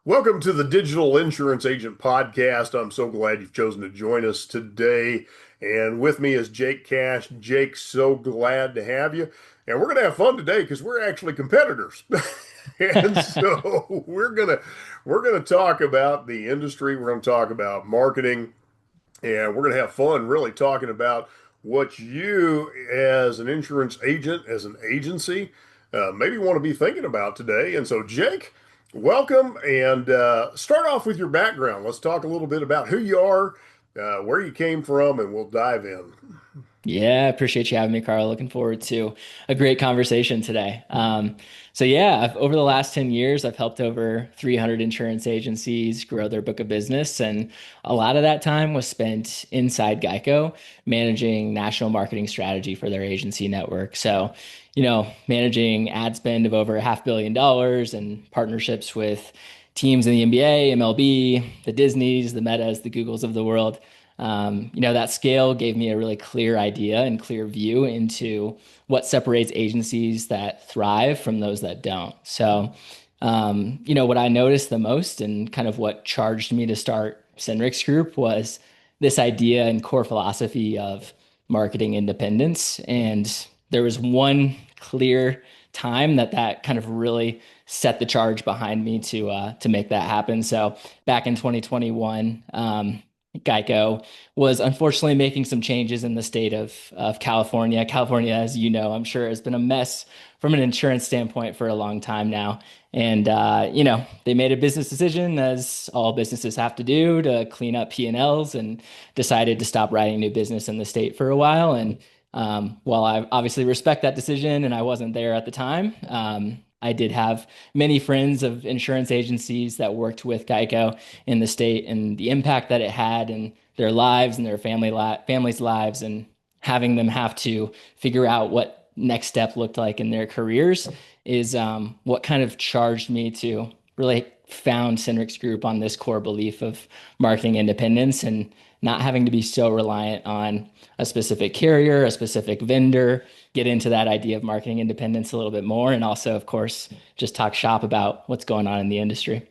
Welcome to the Digital Insurance Agent Podcast. I'm so glad you've chosen to join us today. And with me is Jake Cash. Jake, so glad to have you. And we're going to have fun today because we're actually competitors. And so we're gonna talk about the industry. We're going to talk about marketing, and we're going to have fun really talking about what you as an insurance agent, as an agency, maybe want to be thinking about today. And so, Jake, welcome and start off with your background. Let's talk a little bit about who you are, where you came from, and we'll dive in. Yeah, appreciate you having me, Carl. Looking forward to a great conversation today. Over the last 10 years, I've helped over 300 insurance agencies grow their book of business. And a lot of that time was spent inside Geico, managing national marketing strategy for their agency network. Managing ad spend of over $500 million and partnerships with teams in the NBA, MLB, the Disneys, the Metas, the Googles of the world. That scale gave me a really clear idea and clear view into what separates agencies that thrive from those that don't. What I noticed the most and kind of what charged me to start Senryx Group was this idea and core philosophy of marketing independence. And there was one clear time that kind of really set the charge behind me to make that happen. So back in 2021, Geico was unfortunately making some changes in the state of California. California, as you know, I'm sure has been a mess from an insurance standpoint for a long time now. They made a business decision, as all businesses have to do, to clean up P&Ls and decided to stop writing new business in the state for a while. While I obviously respect that decision and I wasn't there at the time, I did have many friends of insurance agencies that worked with Geico in the state and the impact that it had in their lives and their families' lives, and having them have to figure out what next step looked like in their careers is what kind of charged me to really found Senryx Group on this core belief of marketing independence and not having to be so reliant on a specific carrier, a specific vendor, get into that idea of marketing independence a little bit more, and also, of course, just talk shop about what's going on in the industry.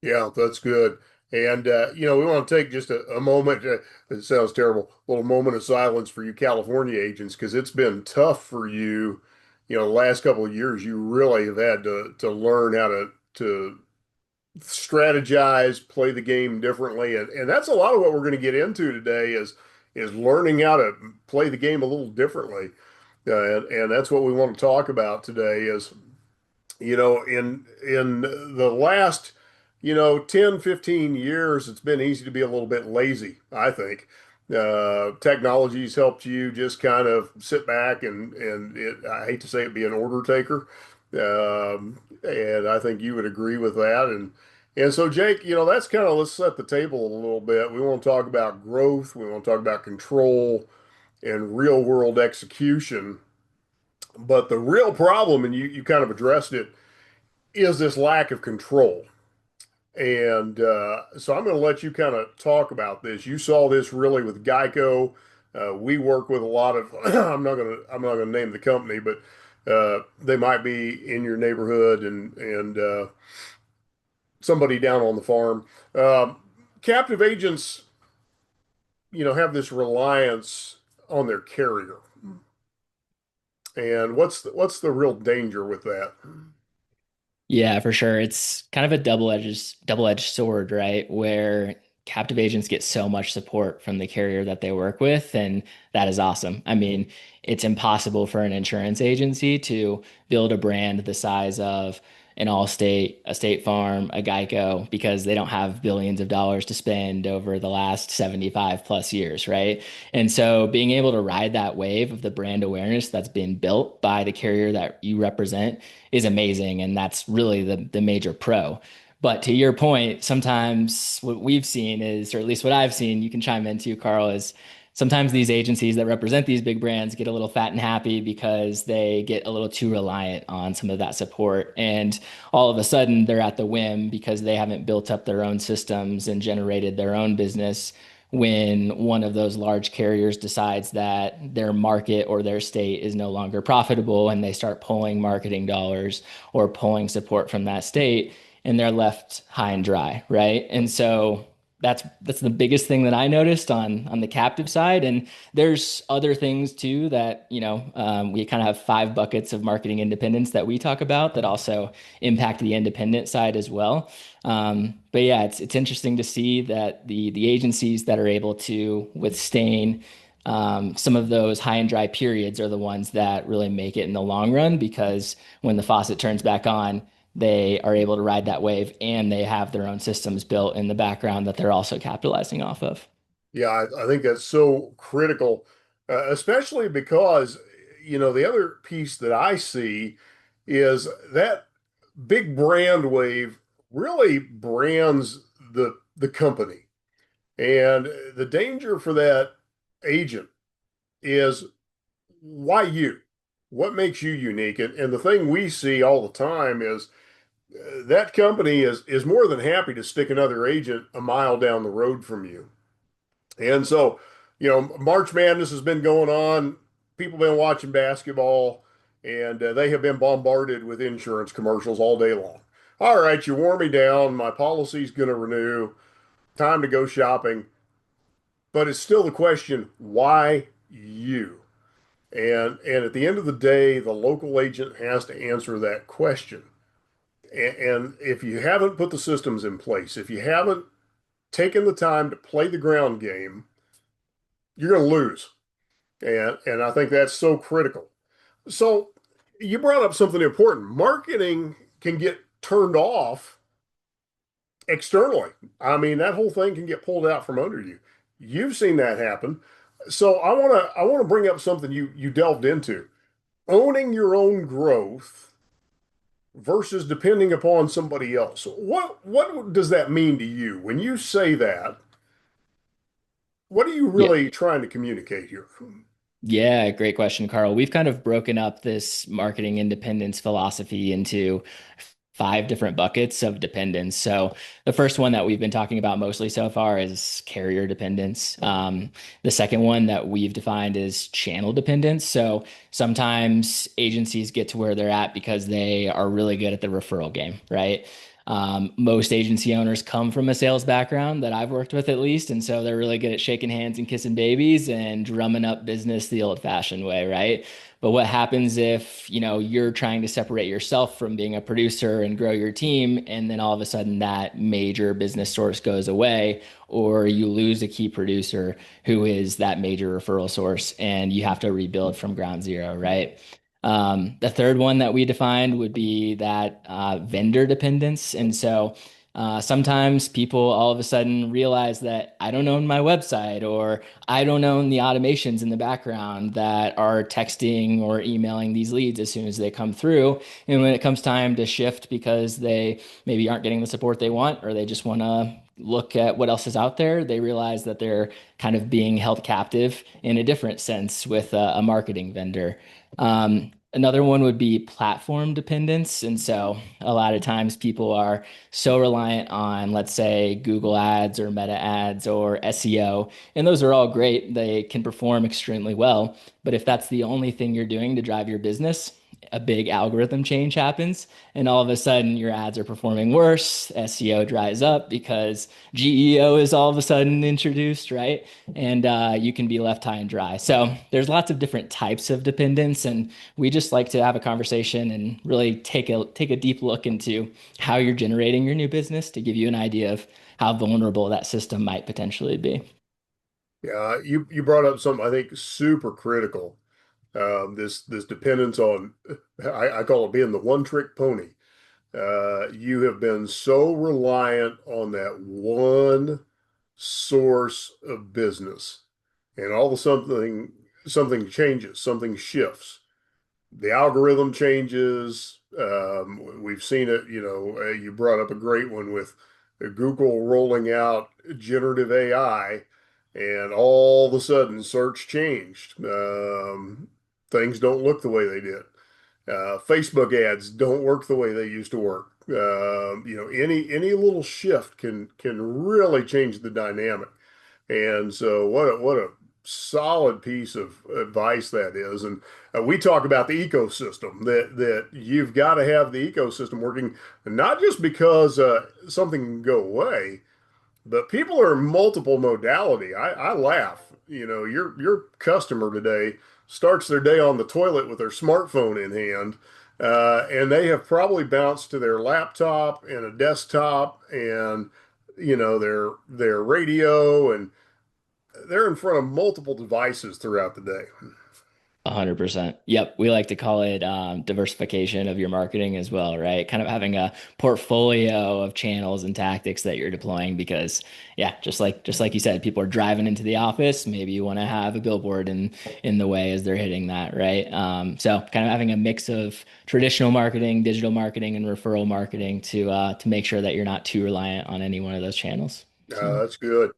Yeah, that's good. And we want to take just a moment. It sounds terrible. A little moment of silence for you California agents because it's been tough for you. The last couple of years, you really have had to learn how to strategize, play the game differently, and that's a lot of what we're going to get into today is learning how to play the game a little differently, and that's what we want to talk about today. Is in the last 10, 15 years, it's been easy to be a little bit lazy, I think. Technology's helped you just kind of sit back and I hate to say it, be an order taker. And I think you would agree with that. And so, Jake, that's kind of, let's set the table a little bit. We want to talk about growth. We want to talk about control and real world execution. But the real problem, and you kind of addressed it, is this lack of control. And so I'm going to let you kind of talk about this. You saw this really with Geico. We work with a lot of, I'm not going to name the company, but they might be in your neighborhood and somebody down on the farm. Captive agents, have this reliance on their carrier. And what's the real danger with that? Yeah, for sure. It's kind of a double-edged sword, right? Where captive agents get so much support from the carrier that they work with, and that is awesome. I mean, it's impossible for an insurance agency to build a brand the size of an Allstate, a State Farm, a Geico, because they don't have billions of dollars to spend over the last 75 plus years, right? And so being able to ride that wave of the brand awareness that's been built by the carrier that you represent is amazing. And that's really the major pro. But to your point, sometimes what we've seen is, or at least what I've seen, you can chime in too, Carl, is sometimes these agencies that represent these big brands get a little fat and happy because they get a little too reliant on some of that support. And all of a sudden they're at the whim because they haven't built up their own systems and generated their own business when one of those large carriers decides that their market or their state is no longer profitable and they start pulling marketing dollars or pulling support from that state. and they're left high and dry, right? And so that's the biggest thing that I noticed on the captive side. And there's other things too that, we kind of have five buckets of marketing independence that we talk about that also impact the independent side as well. But yeah, it's interesting to see that the agencies that are able to withstand some of those high and dry periods are the ones that really make it in the long run because when the faucet turns back on, they are able to ride that wave and they have their own systems built in the background that they're also capitalizing off of. Yeah, I think that's so critical, especially because, the other piece that I see is that big brand wave really brands the company. And the danger for that agent is why you? What makes you unique? And the thing we see all the time is that company is more than happy to stick another agent a mile down the road from you. And so, March Madness has been going on. People have been watching basketball, and they have been bombarded with insurance commercials all day long. All right, you wore me down. My policy's going to renew. Time to go shopping. But it's still the question, why you? And at the end of the day, the local agent has to answer that question. And if you haven't put the systems in place, if you haven't taken the time to play the ground game, you're going to lose. And I think that's so critical. So you brought up something important. Marketing can get turned off externally. I mean, that whole thing can get pulled out from under you. You've seen that happen. So I want to bring up something you delved into. Owning your own growth versus depending upon somebody else. What does that mean to you? When you say that, what are you Yeah. really trying to communicate here? Yeah, great question, Carl. We've kind of broken up this marketing independence philosophy into five different buckets of dependence. So the first one that we've been talking about mostly so far is carrier dependence. The second one that we've defined is channel dependence. So sometimes agencies get to where they're at because they are really good at the referral game, right? Most agency owners come from a sales background that I've worked with at least. And so they're really good at shaking hands and kissing babies and drumming up business the old fashioned way, right? But what happens if, you're trying to separate yourself from being a producer and grow your team, and then all of a sudden that major business source goes away, or you lose a key producer who is that major referral source, and you have to rebuild from ground zero, right? The third one that we defined would be that vendor dependence. And so sometimes people all of a sudden realize that I don't own my website or I don't own the automations in the background that are texting or emailing these leads as soon as they come through. And when it comes time to shift because they maybe aren't getting the support they want or they just want to look at what else is out there, they realize that they're kind of being held captive in a different sense with a marketing vendor. Another one would be platform dependence. And so a lot of times people are so reliant on, let's say, Google ads or Meta ads or SEO. And those are all great. They can perform extremely well. But if that's the only thing you're doing to drive your business, a big algorithm change happens, and all of a sudden your ads are performing worse. SEO dries up because GEO is all of a sudden introduced, right? And you can be left high and dry. So there's lots of different types of dependence, and we just like to have a conversation and really take a deep look into how you're generating your new business to give you an idea of how vulnerable that system might potentially be. Yeah, you brought up something I think super critical. This dependence on I call it being the one trick pony. You have been so reliant on that one source of business, and all of a sudden something changes, something shifts. The algorithm changes. We've seen it, you brought up a great one with Google rolling out generative AI, and all of a sudden search changed. Things don't look the way they did. Facebook ads don't work the way they used to work. Any little shift can really change the dynamic. And so what a solid piece of advice that is. And we talk about the ecosystem that you've got to have the ecosystem working, not just because something can go away, but people are multiple modality. I laugh. You know, your customer today starts their day on the toilet with their smartphone in hand, and they have probably bounced to their laptop and a desktop and their radio, and they're in front of multiple devices throughout the day. 100%. Yep. We like to call it diversification of your marketing as well, right? Kind of having a portfolio of channels and tactics that you're deploying because yeah, just like you said, people are driving into the office. Maybe you want to have a billboard in the way as they're hitting that, right? So kind of having a mix of traditional marketing, digital marketing, and referral marketing to make sure that you're not too reliant on any one of those channels. So That's good.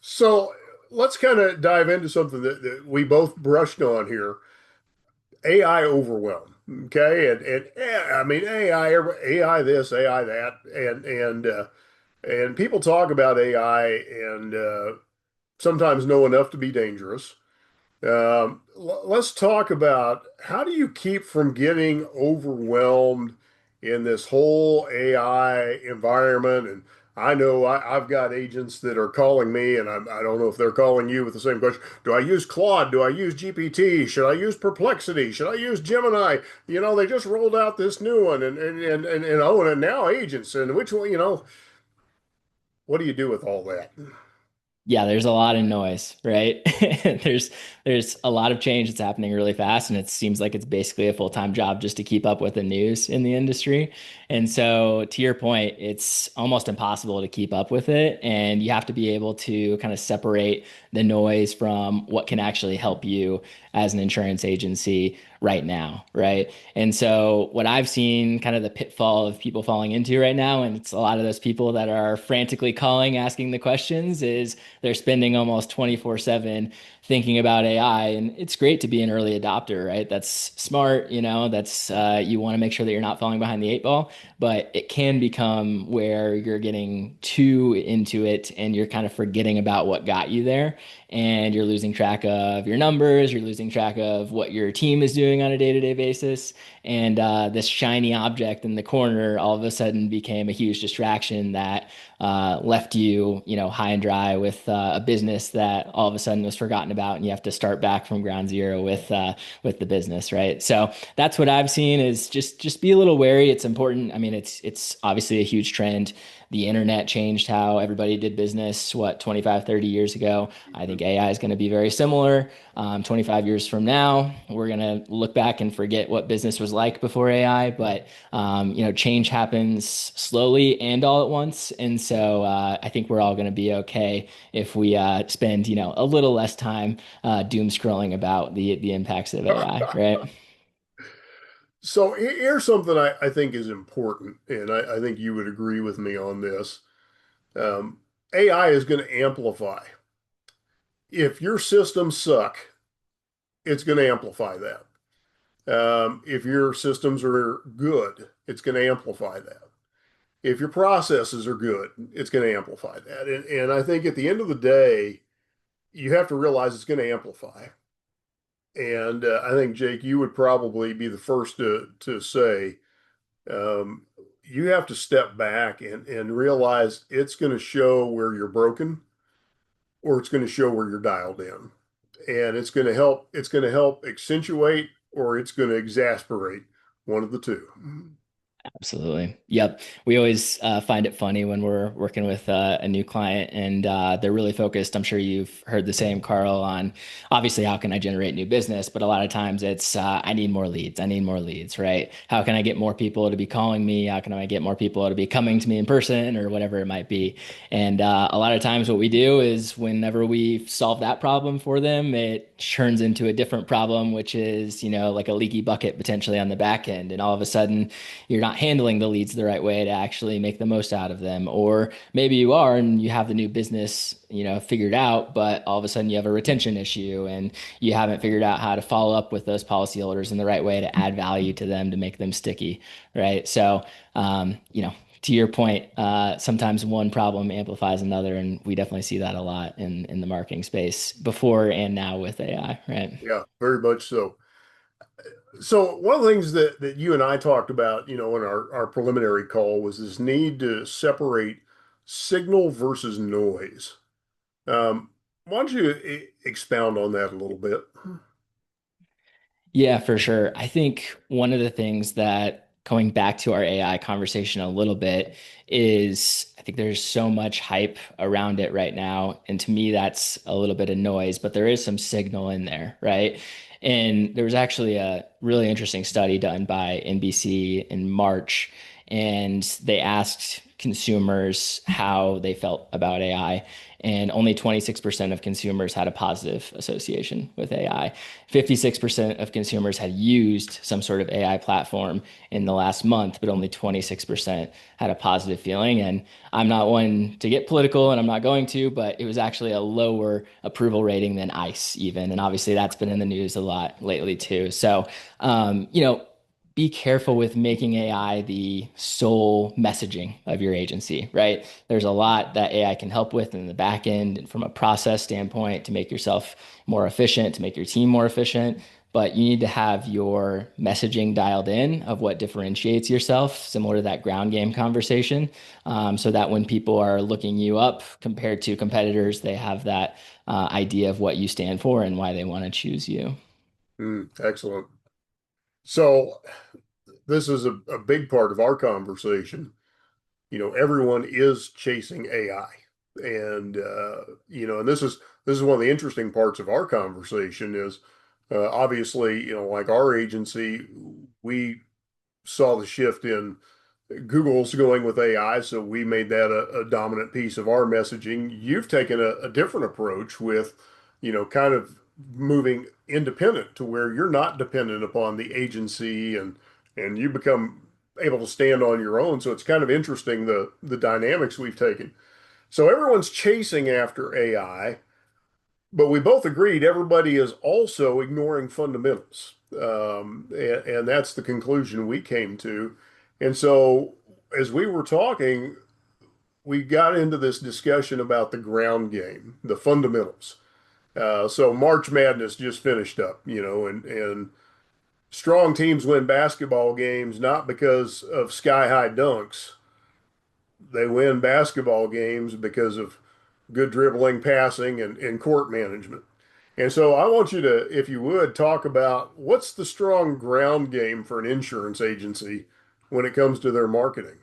So let's kind of dive into something that we both brushed on here. AI overwhelm. Okay. I mean, AI this, AI that, and people talk about AI and sometimes know enough to be dangerous. Let's talk about how do you keep from getting overwhelmed in this whole AI environment? And I know I've got agents that are calling me, and I don't know if they're calling you with the same question. Do I use Claude? Do I use GPT? Should I use Perplexity? Should I use Gemini? You know, they just rolled out this new one, and now agents, and which one? What do you do with all that? yeah, there's a lot of noise, right? There's a lot of change that's happening really fast, and it seems like it's basically a full-time job just to keep up with the news in the industry. And so, to your point, it's almost impossible to keep up with it, and you have to be able to kind of separate the noise from what can actually help you as an insurance agency right now, right? And so, what I've seen kind of the pitfall of people falling into right now, and it's a lot of those people that are frantically calling, asking the questions, is they're spending almost 24/7 thinking about AI. And it's great to be an early adopter, right? That's smart, that's you want to make sure that you're not falling behind the eight ball, but it can become where you're getting too into it and you're kind of forgetting about what got you there. And you're losing track of your numbers, you're losing track of what your team is doing on a day-to-day basis. And this shiny object in the corner all of a sudden became a huge distraction that left you, high and dry with a business that all of a sudden was forgotten about, and you have to start back from ground zero with the business, right? So that's what I've seen is just be a little wary. It's important. I mean, it's obviously a huge trend. The internet changed how everybody did business, 25, 30 years ago. I think AI is going to be very similar. 25 years from now, we're going to look back and forget what business was like before AI, but change happens slowly and all at once. And so I think we're all going to be okay if we spend, a little less time doom scrolling about the impacts of AI, right? So here's something I think is important, and I think you would agree with me on this. Um, AI is going to amplify. If your systems suck, it's going to amplify that. If your systems are good, it's going to amplify that. If your processes are good, it's going to amplify that. And I think at the end of the day, you have to realize it's going to amplify. And I think, Jake, you would probably be the first to say, um, you have to step back and realize it's going to show where you're broken or it's going to show where you're dialed in. And it's going to help accentuate or it's going to exasperate one of the two. Absolutely. Yep. We always find it funny when we're working with a new client and they're really focused. I'm sure you've heard the same, Carl, on obviously how can I generate new business, but a lot of times it's I need more leads. I need more leads, right? How can I get more people to be calling me? How can I get more people to be coming to me in person or whatever it might be? And a lot of times what we do is whenever we solve that problem for them, it turns into a different problem, which is, like a leaky bucket potentially on the back end. And all of a sudden, you're not handling the leads the right way to actually make the most out of them. Or maybe you are and you have the new business, figured out, but all of a sudden you have a retention issue and you haven't figured out how to follow up with those policyholders in the right way to add value to them to make them sticky, right? So, to your point, sometimes one problem amplifies another, and we definitely see that a lot in the marketing space before and now with AI, right? Yeah, very much so. So one of the things that you and I talked about, in our preliminary call was this need to separate signal versus noise. Um, why don't you expound on that a little bit? Yeah, for sure. I think one of the things that going back to our AI conversation a little bit is I think there's so much hype around it right now. And to me, that's a little bit of noise, but there is some signal in there, right? And there was actually a really interesting study done by NBC in March, and they asked consumers how they felt about AI. And only 26% of consumers had a positive association with AI. 56% of consumers had used some sort of AI platform in the last month, but only 26% had a positive feeling. And I'm not one to get political, and I'm not going to, but it was actually a lower approval rating than ICE, even. And obviously, that's been in the news a lot lately, too. So, be careful with making AI the sole messaging of your agency, right? There's a lot that AI can help with in the back end and from a process standpoint to make yourself more efficient, to make your team more efficient. But you need to have your messaging dialed in of what differentiates yourself, similar to that ground game conversation, so that when people are looking you up compared to competitors, they have that idea of what you stand for and why they want to choose you. Excellent. So this is a big part of our conversation. Everyone is chasing AI. And and this is one of the interesting parts of our conversation is obviously, like our agency, we saw the shift in Google's going with AI, so we made that a dominant piece of our messaging. You've taken a different approach with, kind of moving independent to where you're not dependent upon the agency and you become able to stand on your own. So it's kind of interesting the dynamics we've taken. So everyone's chasing after AI, but we both agreed everybody is also ignoring fundamentals. And that's the conclusion we came to. And so as we were talking, we got into this discussion about the ground game, the fundamentals. So March Madness just finished up, and strong teams win basketball games not because of sky high dunks. They win basketball games because of good dribbling, passing, and court management. And so I want you to, if you would, talk about what's the strong ground game for an insurance agency when it comes to their marketing.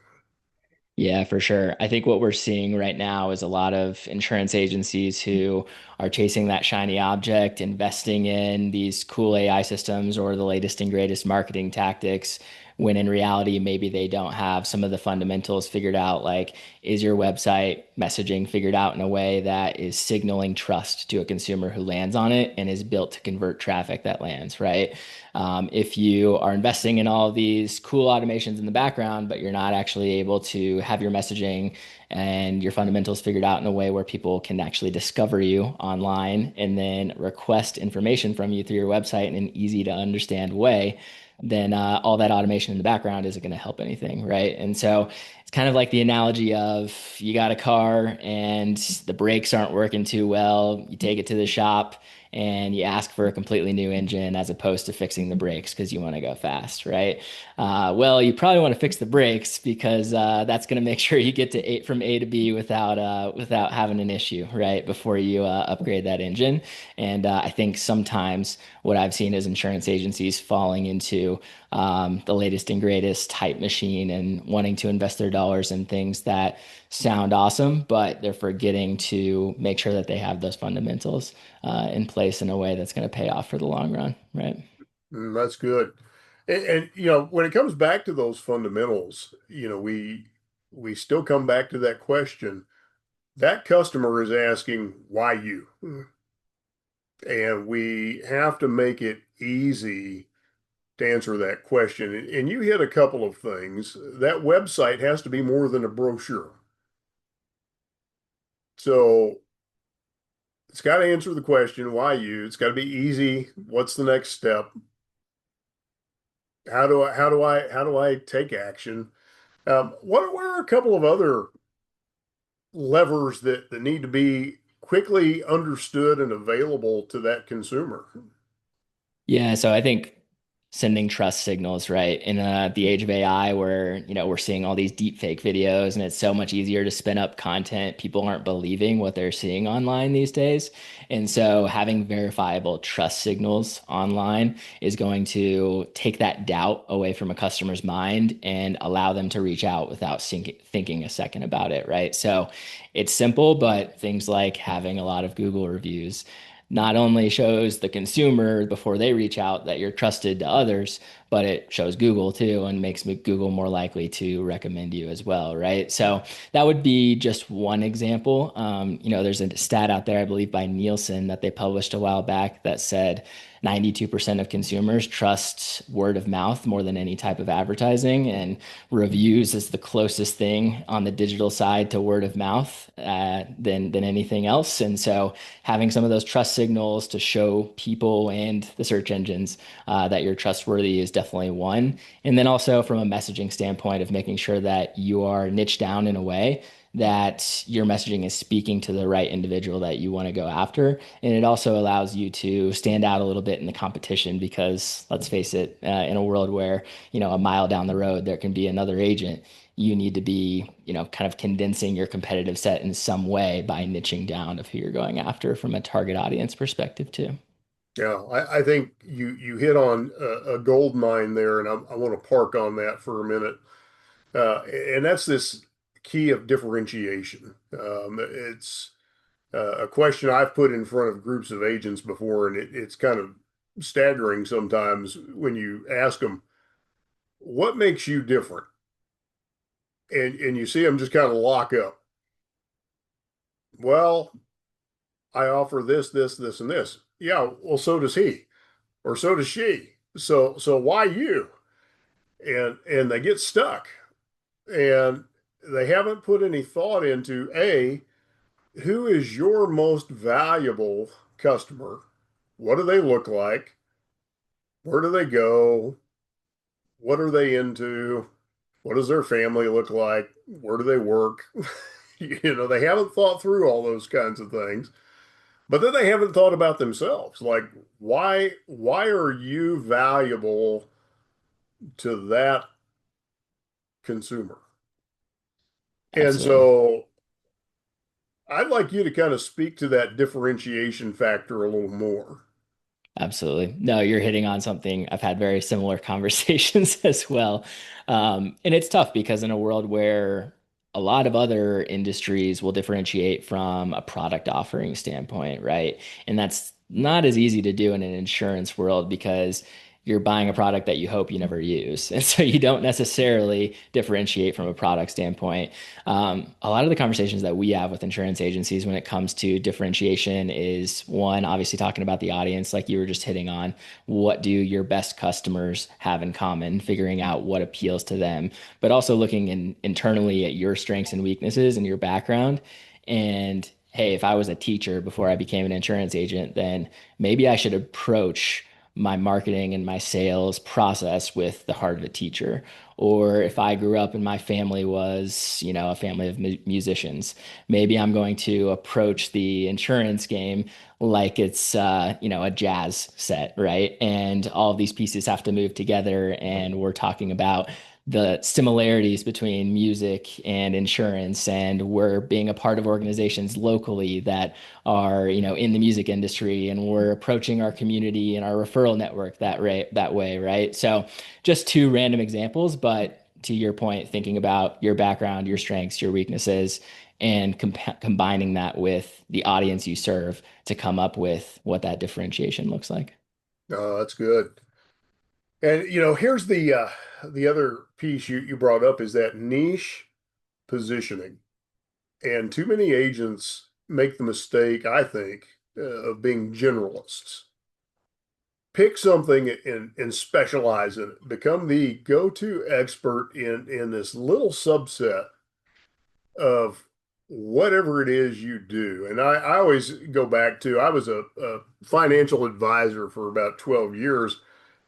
Yeah, for sure. I think what we're seeing right now is a lot of insurance agencies who are chasing that shiny object, investing in these cool AI systems or the latest and greatest marketing tactics, when in reality, maybe they don't have some of the fundamentals figured out. Like, is your website messaging figured out in a way that is signaling trust to a consumer who lands on it and is built to convert traffic that lands, right? If you are investing in all of these cool automations in the background, but you're not actually able to have your messaging and your fundamentals figured out in a way where people can actually discover you online and then request information from you through your website in an easy to understand way, then all that automation in the background isn't going to help anything, right? And so it's kind of like the analogy of you got a car and the brakes aren't working too well. You take it to the shop and you ask for a completely new engine as opposed to fixing the brakes because you want to go fast, right? Well, you probably want to fix the brakes because that's going to make sure you get to from A to B without having an issue, right? Before you upgrade that engine. And I think sometimes what I've seen is insurance agencies falling into the latest and greatest type machine and wanting to invest their dollars in things that sound awesome, but they're forgetting to make sure that they have those fundamentals in place in a way that's going to pay off for the long run, right? That's good. And when it comes back to those fundamentals, we still come back to that question. That customer is asking why you, and we have to make it easy to answer that question. And you hit a couple of things. That website has to be more than a brochure. So it's got to answer the question, why you? It's got to be easy. What's the next step? How do I take action? What are a couple of other levers that need to be quickly understood and available to that consumer? Yeah, so I think sending trust signals, right? In the age of AI, where we're seeing all these deep fake videos, and it's so much easier to spin up content. People aren't believing what they're seeing online these days, and so having verifiable trust signals online is going to take that doubt away from a customer's mind and allow them to reach out without thinking a second about it, right? So it's simple, but things like having a lot of Google reviews not only shows the consumer before they reach out that you're trusted to others, but it shows Google too and makes Google more likely to recommend you as well, right? So that would be just one example. There's a stat out there, I believe, by Nielsen that they published a while back that said 92% of consumers trust word of mouth more than any type of advertising, and reviews is the closest thing on the digital side to word of mouth than anything else. And so having some of those trust signals to show people and the search engines that you're trustworthy is definitely one. And then also from a messaging standpoint of making sure that you are niche down in a way that your messaging is speaking to the right individual that you want to go after. And it also allows you to stand out a little bit in the competition because let's face it, in a world where, a mile down the road, there can be another agent. You need to be, kind of condensing your competitive set in some way by niching down of who you're going after from a target audience perspective too. Yeah, I think you hit on a gold mine there, and I want to park on that for a minute. And that's this key of differentiation. It's a question I've put in front of groups of agents before, and it's kind of staggering sometimes when you ask them, "What makes you different?" And you see them just kind of lock up. Well, I offer this, this, this, and this. Yeah, well, so does he, or so does she. So why you? And they get stuck, and they haven't put any thought into A, who is your most valuable customer? What do they look like? Where do they go? What are they into? What does their family look like? Where do they work? They haven't thought through all those kinds of things. But then they haven't thought about themselves. Like, why are you valuable to that consumer? And Absolutely. so I'd like you to kind of speak to that differentiation factor a little more. Absolutely. No, you're hitting on something. I've had very similar conversations as well. And it's tough because in a world where a lot of other industries will differentiate from a product offering standpoint, right? And that's not as easy to do in an insurance world because you're buying a product that you hope you never use. And so you don't necessarily differentiate from a product standpoint. A lot of the conversations that we have with insurance agencies when it comes to differentiation is one, obviously talking about the audience, like you were just hitting on. What do your best customers have in common? Figuring out what appeals to them, but also looking internally at your strengths and weaknesses and your background. And hey, if I was a teacher before I became an insurance agent, then maybe I should approach my marketing and my sales process with the heart of a teacher. Or if I grew up and my family was, a family of musicians, maybe I'm going to approach the insurance game like it's, a jazz set, right? And all of these pieces have to move together. And we're talking about the similarities between music and insurance, and we're being a part of organizations locally that are, in the music industry, and we're approaching our community and our referral network that way, right? So just two random examples, but to your point, thinking about your background, your strengths, your weaknesses, and combining that with the audience you serve to come up with what that differentiation looks like. That's good. And here's the other piece you brought up is that niche positioning. And too many agents make the mistake, I think, of being generalists. Pick something and specialize in it. Become the go-to expert in this little subset of whatever it is you do. And I always go back to I was a financial advisor for about 12 years.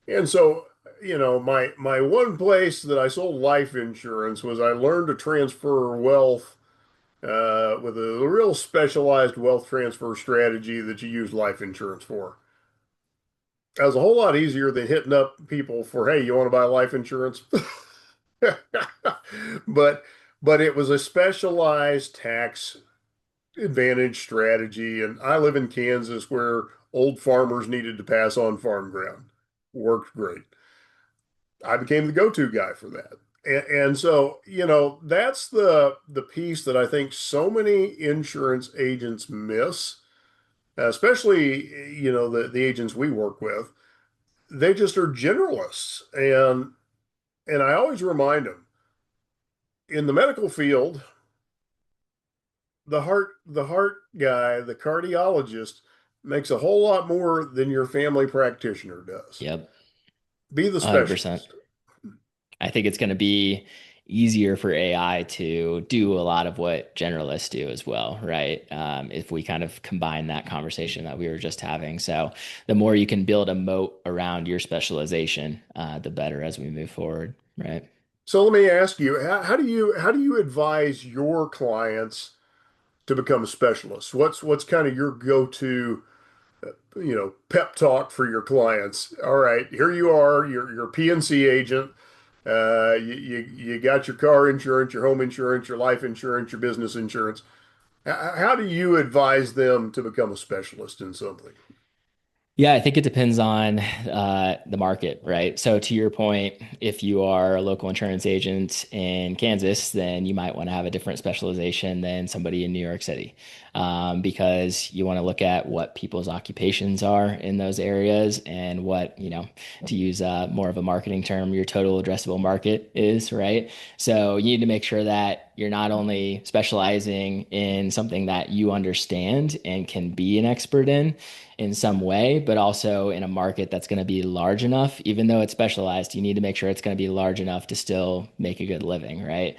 And so my one place that I sold life insurance was I learned to transfer wealth with a real specialized wealth transfer strategy that you use life insurance for. That was a whole lot easier than hitting up people for, hey, you want to buy life insurance? But but it was a specialized tax advantage strategy, and I live in Kansas where old farmers needed to pass on farm ground. Worked great. I became the go-to guy for that. And so, that's the piece that I think so many insurance agents miss, especially, the agents we work with. They just are generalists. And I always remind them in the medical field, the heart guy, the cardiologist makes a whole lot more than your family practitioner does. Yep, Be the 100%. specialist. I think it's going to be easier for AI to do a lot of what generalists do as well, right? If we kind of combine that conversation that we were just having. So the more you can build a moat around your specialization, the better as we move forward, right? So let me ask you, how do you advise your clients to become specialists? What's kind of your go-to, pep talk for your clients? All right, here you are, you're a PNC agent. You got your car insurance, your home insurance, your life insurance, your business insurance. How do you advise them to become a specialist in something? Yeah, I think it depends on the market, right? So to your point, if you are a local insurance agent in Kansas, then you might want to have a different specialization than somebody in New York City, because you want to look at what people's occupations are in those areas and what, to use more of a marketing term, your total addressable market is, right? So you need to make sure that you're not only specializing in something that you understand and can be an expert in some way, but also in a market that's going to be large enough. Even though it's specialized, you need to make sure it's going to be large enough to still make a good living, right?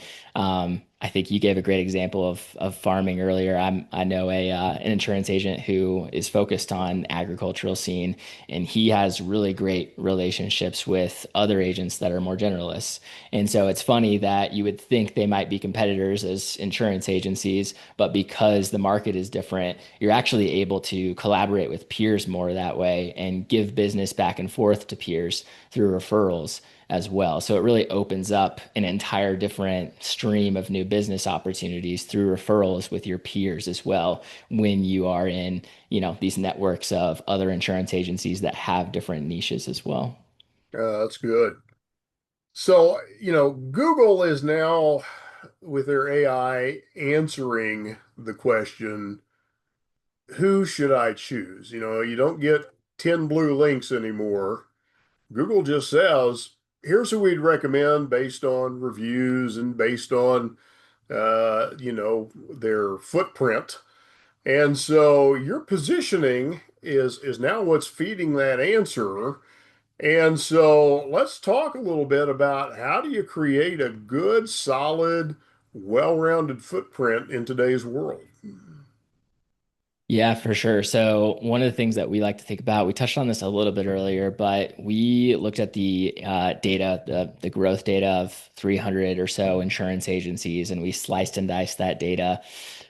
I think you gave a great example of farming earlier. I know an insurance agent who is focused on agricultural scene, and he has really great relationships with other agents that are more generalists. And so it's funny that you would think they might be competitors as insurance agencies, but because the market is different, you're actually able to collaborate with peers more that way and give business back and forth to peers through referrals as well. So it really opens up an entire different stream of new business opportunities through referrals with your peers as well when you are in, these networks of other insurance agencies that have different niches as well. That's good. So, Google is now with their AI answering the question, who should I choose? You don't get 10 blue links anymore. Google just says, here's who we'd recommend based on reviews and based on, their footprint. And so your positioning is now what's feeding that answer. And so let's talk a little bit about how do you create a good, solid, well-rounded footprint in today's world? Yeah, for sure. So one of the things that we like to think about, we touched on this a little bit earlier, but we looked at the data, the growth data of 300 or so insurance agencies, and we sliced and diced that data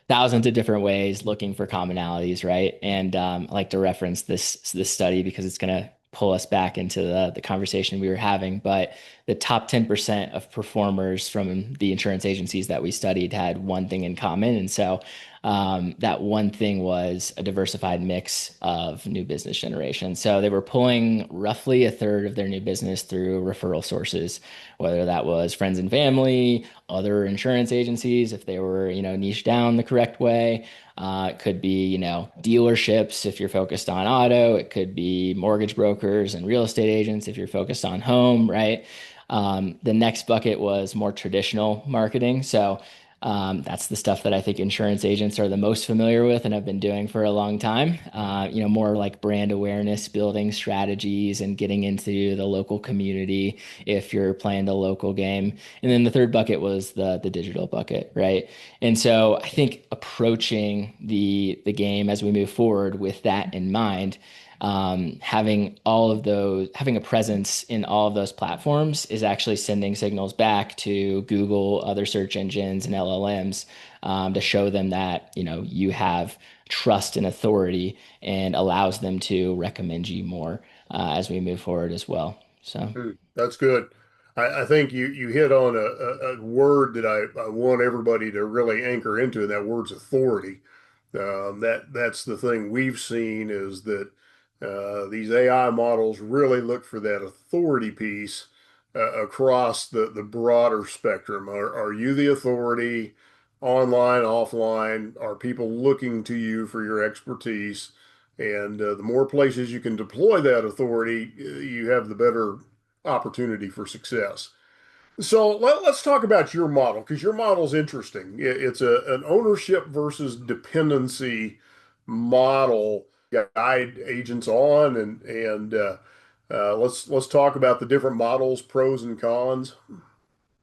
thousands of different ways, looking for commonalities, right? And I like to reference this study because it's going to pull us back into the conversation we were having. But the top 10% of performers from the insurance agencies that we studied had one thing in common, and so that one thing was a diversified mix of new business generation. So they were pulling roughly a third of their new business through referral sources, whether that was friends and family, other insurance agencies, if they were, niche down the correct way. It could be, dealerships if you're focused on auto. It could be mortgage brokers and real estate agents if you're focused on home, right? The next bucket was more traditional marketing. So that's the stuff that I think insurance agents are the most familiar with and have been doing for a long time. More like brand awareness, building strategies, and getting into the local community if you're playing the local game. And then the third bucket was the digital bucket, right? And so I think approaching the game as we move forward with that in mind, Having all of those, having a presence in all of those platforms is actually sending signals back to Google, other search engines, and LLMs to show them that, you have trust and authority and allows them to recommend you more as we move forward as well. So. That's good. I think you hit on a word that I want everybody to really anchor into, and that word's authority. That's the thing we've seen is that these AI models really look for that authority piece across the broader spectrum. Are you the authority online, offline? Are people looking to you for your expertise? And the more places you can deploy that authority, you have the better opportunity for success. So us talk about your model because your model is interesting. It's an ownership versus dependency model. Guide agents on and let's talk about the different models, pros and cons.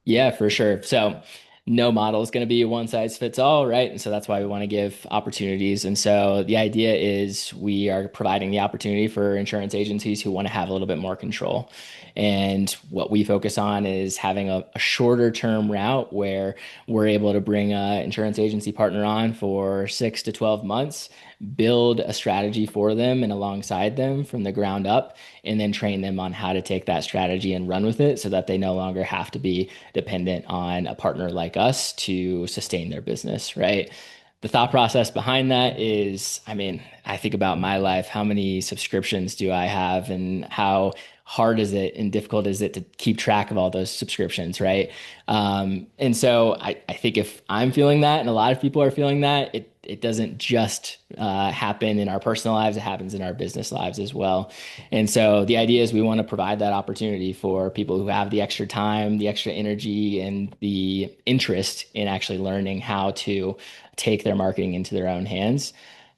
Yeah, for sure. So no model is going to be a one size fits all, right? And so that's why we want to give opportunities. And so the idea is we are providing the opportunity for insurance agencies who want to have a little bit more control. And what we focus on is having a shorter term route where we're able to bring an insurance agency partner on for 6 to 12 months, build a strategy for them and alongside them from the ground up, and then train them on how to take that strategy and run with it so that they no longer have to be dependent on a partner like us to sustain their business, right? The thought process behind that is, I mean, I think about my life. How many subscriptions do I have, and how hard is it and difficult is it to keep track of all those subscriptions, right? And so I think if I'm feeling that, and a lot of people are feeling that, it doesn't just happen in our personal lives, it happens in our business lives as well. And so the idea is we want to provide that opportunity for people who have the extra time, the extra energy, and the interest in actually learning how to take their marketing into their own hands.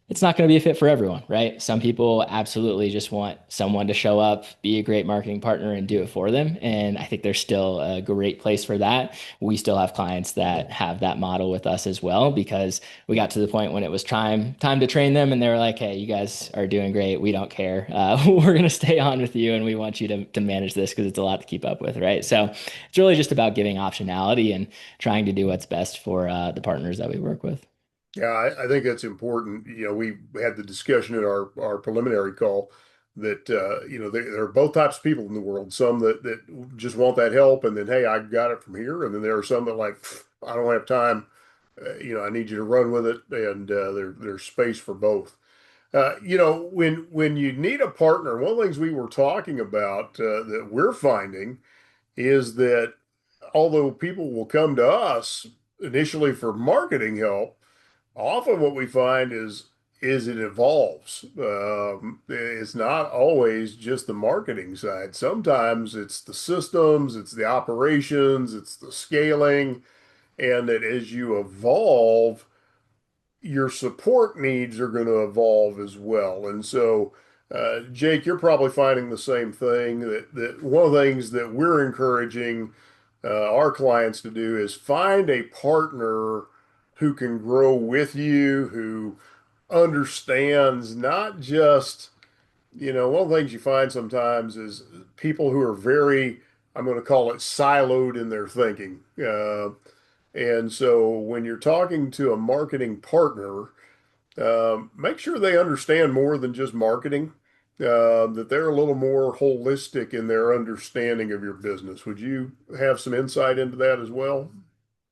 It's not going to be a fit for everyone, right? Some people absolutely just want someone to show up, be a great marketing partner, and do it for them. And I think there's still a great place for that. We still have clients that have that model with us as well, because we got to the point when it was time to train them, and they were like, "Hey, you guys are doing great. We don't care. We're going to stay on with you, and we want you to manage this because it's a lot to keep up with, right?" So it's really just about giving optionality and trying to do what's best for the partners that we work with. Yeah, I think that's important. We had the discussion in our preliminary call that there are both types of people in the world. Some that just want that help, and then hey, I got it from here, and then there are some that like I don't have time. I need you to run with it, and there's space for both. When you need a partner, one of the things we were talking about that we're finding is that although people will come to us initially for marketing help, often what we find is it evolves. It's not always just the marketing side. Sometimes it's the systems, it's the operations, it's the scaling, and that as you evolve, your support needs are going to evolve as well. And so, Jake, you're probably finding the same thing that one of the things that we're encouraging our clients to do is find a partner who can grow with you, who understands not just, one of the things you find sometimes is people who are very, I'm going to call it siloed in their thinking. And so when you're talking to a marketing partner, make sure they understand more than just marketing, that they're a little more holistic in their understanding of your business. Would you have some insight into that as well?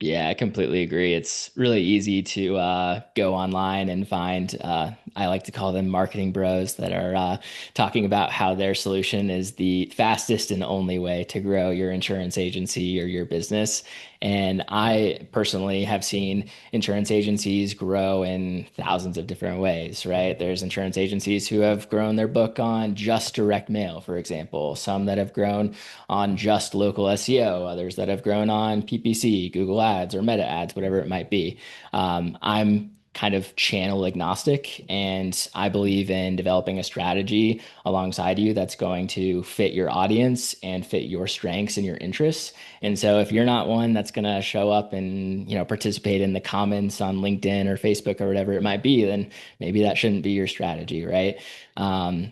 Yeah, I completely agree. It's really easy to go online and find, I like to call them marketing bros that are talking about how their solution is the fastest and only way to grow your insurance agency or your business. And I personally have seen insurance agencies grow in thousands of different ways, right? There's insurance agencies who have grown their book on just direct mail, for example, some that have grown on just local SEO, others that have grown on PPC, Google Ads, or Meta Ads, whatever it might be. I'm kind of channel agnostic. And I believe in developing a strategy alongside you that's going to fit your audience and fit your strengths and your interests. And so if you're not one that's going to show up and, participate in the comments on LinkedIn or Facebook or whatever it might be, then maybe that shouldn't be your strategy, right?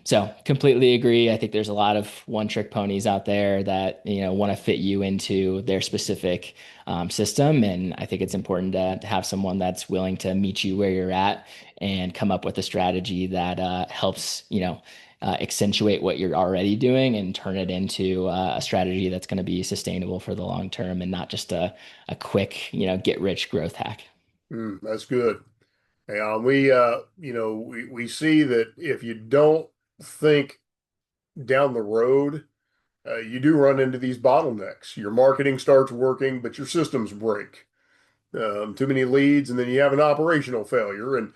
So completely agree. I think there's a lot of one-trick ponies out there that, want to fit you into their specific system. And I think it's important to have someone that's willing to meet you where you're at and come up with a strategy that helps, accentuate what you're already doing and turn it into a strategy that's going to be sustainable for the long term and not just a quick, get rich growth hack. That's good. Yeah, we see that if you don't think down the road, you do run into these bottlenecks. Your marketing starts working, but your systems break. Too many leads, and then you have an operational failure. And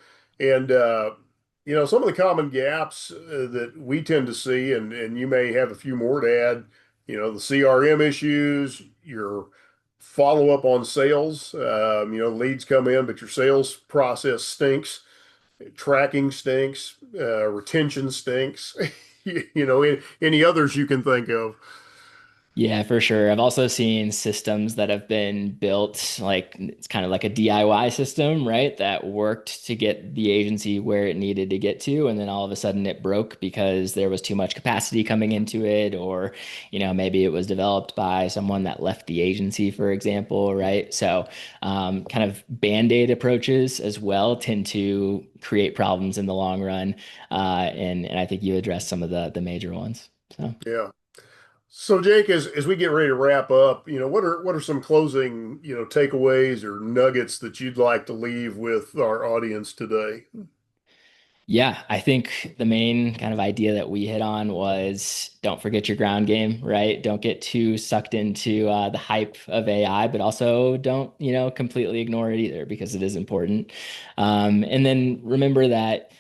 some of the common gaps that we tend to see, and you may have a few more to add. The CRM issues, your follow up on sales. Leads come in, but your sales process stinks. Tracking stinks. Retention stinks. Any others you can think of. Yeah, for sure. I've also seen systems that have been built like it's kind of like a DIY system, right? That worked to get the agency where it needed to get to, and then all of a sudden it broke because there was too much capacity coming into it, or maybe it was developed by someone that left the agency, for example, right? So, kind of band-aid approaches as well tend to create problems in the long run, and I think you addressed some of the major ones. So. Yeah. So Jake, as we get ready to wrap up, what are some closing, takeaways or nuggets that you'd like to leave with our audience today? Yeah, I think the main kind of idea that we hit on was don't forget your ground game, right? Don't get too sucked into the hype of AI, but also don't, completely ignore it either because it is important. And then remember that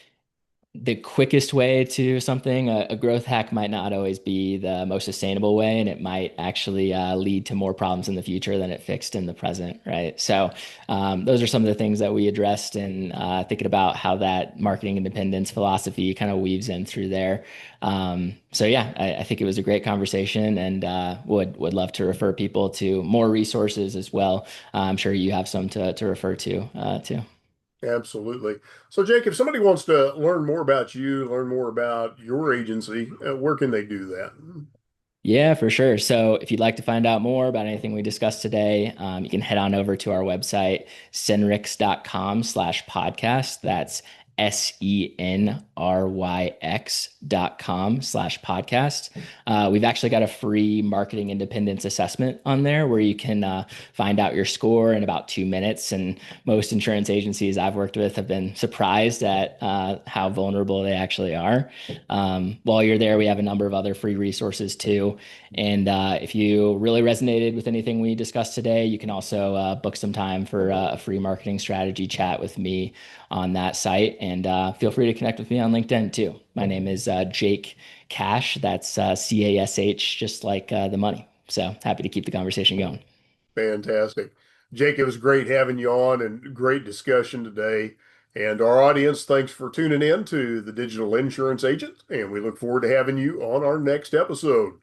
the quickest way to something, a growth hack might not always be the most sustainable way, and it might actually lead to more problems in the future than it fixed in the present, right? So, those are some of the things that we addressed, and thinking about how that marketing independence philosophy kind of weaves in through there. So yeah, I think it was a great conversation, and would love to refer people to more resources as well. I'm sure you have some to refer to too. Absolutely. So Jake, if somebody wants to learn more about you, learn more about your agency, where can they do that? Yeah, for sure. So if you'd like to find out more about anything we discussed today, you can head on over to our website, senryx.com/podcast. That's senryx.com/podcast. We've actually got a free marketing independence assessment on there where you can find out your score in about 2 minutes. And most insurance agencies I've worked with have been surprised at how vulnerable they actually are. While you're there, we have a number of other free resources too. And if you really resonated with anything we discussed today, you can also book some time for a free marketing strategy chat with me on that site. And feel free to connect with me on LinkedIn too. My name is Jake Cash. That's Cash, just like the money. So happy to keep the conversation going. Fantastic. Jake, it was great having you on and great discussion today. And our audience, thanks for tuning in to the Digital Insurance Agent, and we look forward to having you on our next episode.